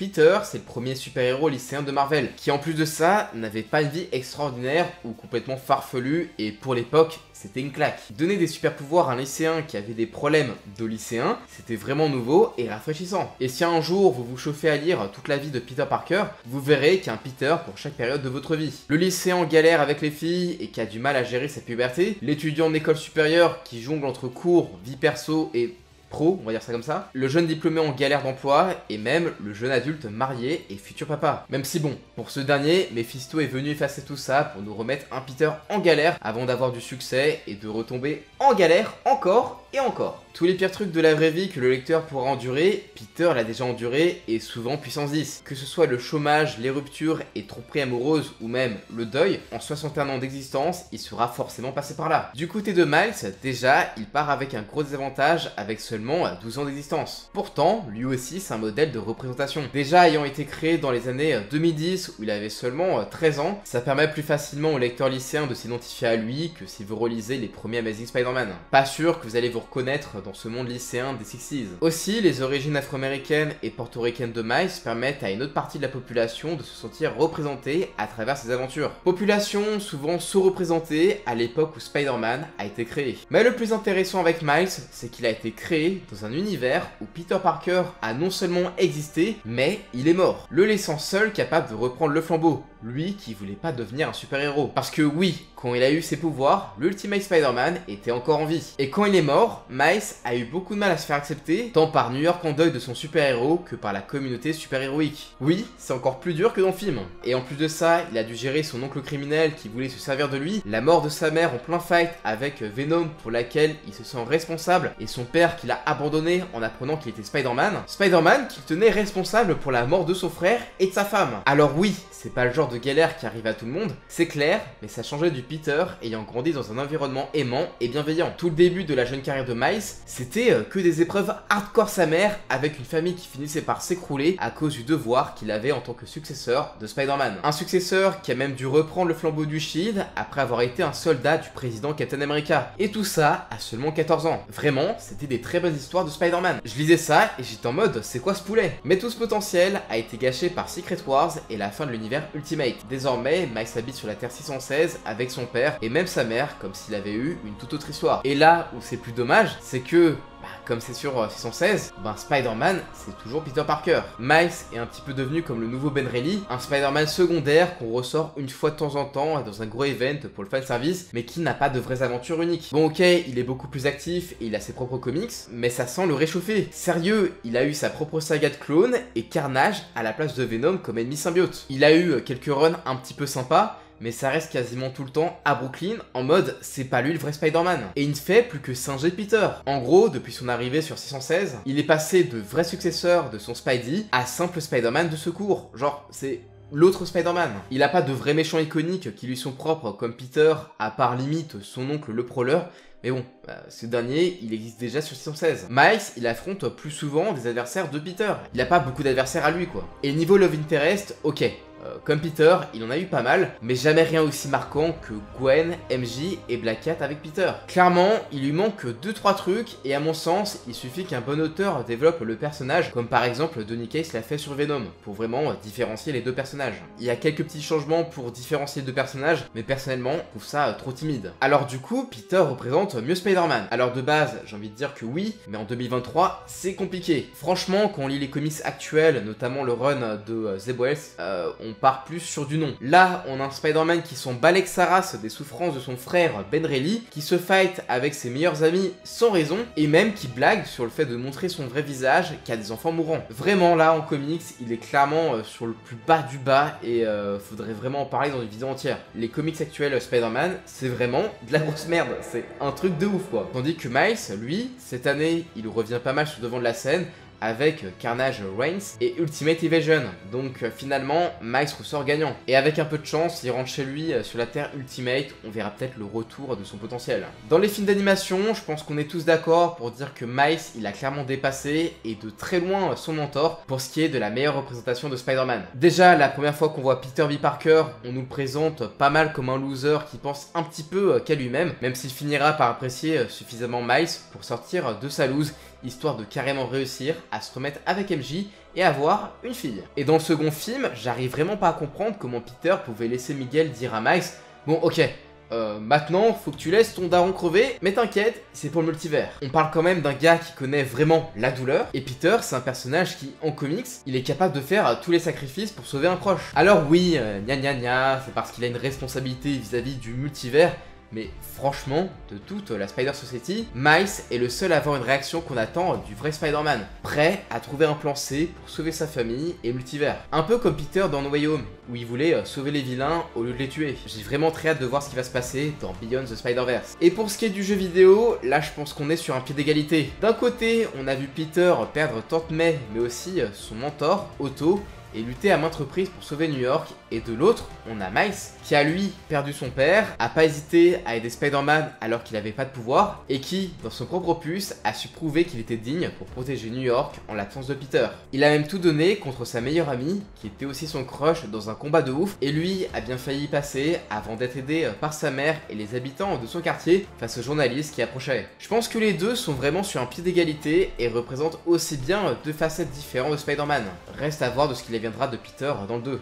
Peter, c'est le premier super-héros lycéen de Marvel, qui en plus de ça, n'avait pas une vie extraordinaire ou complètement farfelue, et pour l'époque, c'était une claque. Donner des super pouvoirs à un lycéen qui avait des problèmes de lycéen, c'était vraiment nouveau et rafraîchissant. Et si un jour vous vous chauffez à lire toute la vie de Peter Parker, vous verrez qu'il y a un Peter pour chaque période de votre vie. Le lycéen en galère avec les filles et qui a du mal à gérer sa puberté, l'étudiant en école supérieure qui jongle entre cours, vie perso et pro, on va dire ça comme ça, le jeune diplômé en galère d'emploi et même le jeune adulte marié et futur papa. Même si bon, pour ce dernier, Mephisto est venu effacer tout ça pour nous remettre un Peter en galère avant d'avoir du succès et de retomber en galère encore et encore. Tous les pires trucs de la vraie vie que le lecteur pourra endurer, Peter l'a déjà enduré et souvent puissance 10. Que ce soit le chômage, les ruptures et tromperies amoureuses ou même le deuil, en 61 ans d'existence, il sera forcément passé par là. Du côté de Miles, déjà, il part avec un gros désavantage avec seulement 12 ans d'existence. Pourtant, lui aussi c'est un modèle de représentation. Déjà ayant été créé dans les années 2010 où il avait seulement 13 ans, ça permet plus facilement au lecteur lycéen de s'identifier à lui que si vous relisez les premiers Amazing Spider-Man. Pas sûr que vous allez vous reconnaître dans ce monde lycéen des 60s. Aussi, les origines afro-américaines et portoricaines de Miles permettent à une autre partie de la population de se sentir représentée à travers ses aventures. Population souvent sous-représentée à l'époque où Spider-Man a été créé. Mais le plus intéressant avec Miles, c'est qu'il a été créé dans un univers où Peter Parker a non seulement existé, mais il est mort, le laissant seul capable de reprendre le flambeau, lui qui voulait pas devenir un super-héros. Parce que oui, quand il a eu ses pouvoirs, l'Ultimate Spider-Man était encore en vie. Et quand il est mort, Miles a eu beaucoup de mal à se faire accepter, tant par New York en deuil de son super-héros que par la communauté super-héroïque. Oui, c'est encore plus dur que dans le film. Et en plus de ça, il a dû gérer son oncle criminel qui voulait se servir de lui, la mort de sa mère en plein fight avec Venom pour laquelle il se sent responsable, et son père qui l'a abandonné en apprenant qu'il était Spider-Man. Spider-Man qu'il tenait responsable pour la mort de son frère et de sa femme. Alors oui, c'est pas le genre de galère qui arrive à tout le monde, c'est clair, mais ça changeait du Peter ayant grandi dans un environnement aimant et bienveillant. Tout le début de la jeune carrière de Miles, c'était que des épreuves hardcore sa mère avec une famille qui finissait par s'écrouler à cause du devoir qu'il avait en tant que successeur de Spider-Man. Un successeur qui a même dû reprendre le flambeau du Shield après avoir été un soldat du président Captain America. Et tout ça à seulement 14 ans. Vraiment, c'était des très bonnes histoires de Spider-Man. Je lisais ça et j'étais en mode, c'est quoi ce poulet? Mais tout ce potentiel a été gâché par Secret Wars et la fin de l'univers Ultimate. Désormais, Miles habite sur la Terre 616 avec son père et même sa mère comme s'il avait eu une toute autre histoire. Et là où c'est plus dommage, c'est que comme c'est sur 616, Spider-Man, c'est toujours Peter Parker. Miles est un petit peu devenu comme le nouveau Ben Reilly, un Spider-Man secondaire qu'on ressort une fois de temps en temps dans un gros event pour le fanservice, mais qui n'a pas de vraies aventures uniques. Bon ok, il est beaucoup plus actif et il a ses propres comics, mais ça sent le réchauffer. Sérieux, il a eu sa propre saga de clones et Carnage à la place de Venom comme ennemi symbiote. Il a eu quelques runs un petit peu sympas, mais ça reste quasiment tout le temps à Brooklyn, en mode c'est pas lui le vrai Spider-Man. Et il ne fait plus que singer Peter. En gros, depuis son arrivée sur 616, il est passé de vrai successeur de son Spidey à simple Spider-Man de secours. Genre, c'est l'autre Spider-Man. Il a pas de vrais méchants iconiques qui lui sont propres comme Peter, à part limite son oncle le Prowler. Mais bon, ce dernier, il existe déjà sur 616. Miles, il affronte plus souvent des adversaires de Peter. Il a pas beaucoup d'adversaires à lui, quoi. Et niveau Love Interest, ok. Comme Peter, il en a eu pas mal, mais jamais rien aussi marquant que Gwen, MJ et Black Cat avec Peter. Clairement, il lui manque 2-3 trucs, et à mon sens, il suffit qu'un bon auteur développe le personnage, comme par exemple Donny Cates l'a fait sur Venom, pour vraiment différencier les deux personnages. Il y a quelques petits changements pour différencier les deux personnages, mais personnellement, je trouve ça trop timide. Alors du coup, Peter représente mieux Spider-Man. Alors de base, j'ai envie de dire que oui, mais en 2023, c'est compliqué. Franchement, quand on lit les comics actuels, notamment le run de Zeb Wells, on part plus sur du nom. Là, on a un Spider-Man qui s'en balèque sa race des souffrances de son frère Ben Reilly, qui se fight avec ses meilleurs amis sans raison, et même qui blague sur le fait de montrer son vrai visage qu'à des enfants mourants. Vraiment là, en comics, il est clairement sur le plus bas du bas, et faudrait vraiment en parler dans une vidéo entière. Les comics actuels Spider-Man, c'est vraiment de la grosse merde, c'est un truc de ouf quoi. Tandis que Miles, lui, cette année, il revient pas mal sur le devant de la scène, avec Carnage Reigns et Ultimate Evasion. Donc finalement, Miles ressort gagnant. Et avec un peu de chance, il rentre chez lui sur la Terre Ultimate, on verra peut-être le retour de son potentiel. Dans les films d'animation, je pense qu'on est tous d'accord pour dire que Miles, il a clairement dépassé, et de très loin, son mentor, pour ce qui est de la meilleure représentation de Spider-Man. Déjà, la première fois qu'on voit Peter B. Parker, on nous le présente pas mal comme un loser qui pense un petit peu qu'à lui-même, même s'il finira par apprécier suffisamment Miles pour sortir de sa loose, histoire de carrément réussir à se remettre avec MJ et avoir une fille. Et dans le second film, j'arrive vraiment pas à comprendre comment Peter pouvait laisser Miguel dire à Miles « Bon ok, maintenant, faut que tu laisses ton daron crever, mais t'inquiète, c'est pour le multivers. » On parle quand même d'un gars qui connaît vraiment la douleur, et Peter, c'est un personnage qui, en comics, il est capable de faire tous les sacrifices pour sauver un proche. Alors oui, gna gna gna, c'est parce qu'il a une responsabilité vis-à-vis du multivers, mais franchement, de toute la Spider Society, Miles est le seul à avoir une réaction qu'on attend du vrai Spider-Man, prêt à trouver un plan C pour sauver sa famille et le multivers. Un peu comme Peter dans No Way Home, où il voulait sauver les vilains au lieu de les tuer. J'ai vraiment très hâte de voir ce qui va se passer dans Beyond the Spider-Verse. Et pour ce qui est du jeu vidéo, là je pense qu'on est sur un pied d'égalité. D'un côté, on a vu Peter perdre Tante May, mais aussi son mentor, Otto, et lutter à maintes reprises pour sauver New York, et de l'autre, on a Miles, qui a lui perdu son père, a pas hésité à aider Spider-Man alors qu'il avait pas de pouvoir, et qui, dans son propre opus, a su prouver qu'il était digne pour protéger New York en l'absence de Peter. Il a même tout donné contre sa meilleure amie, qui était aussi son crush dans un combat de ouf, et lui a bien failli y passer avant d'être aidé par sa mère et les habitants de son quartier face aux journalistes qui approchaient. Je pense que les deux sont vraiment sur un pied d'égalité et représentent aussi bien deux facettes différentes de Spider-Man. Reste à voir de ce qu'il viendra de Peter dans le 2.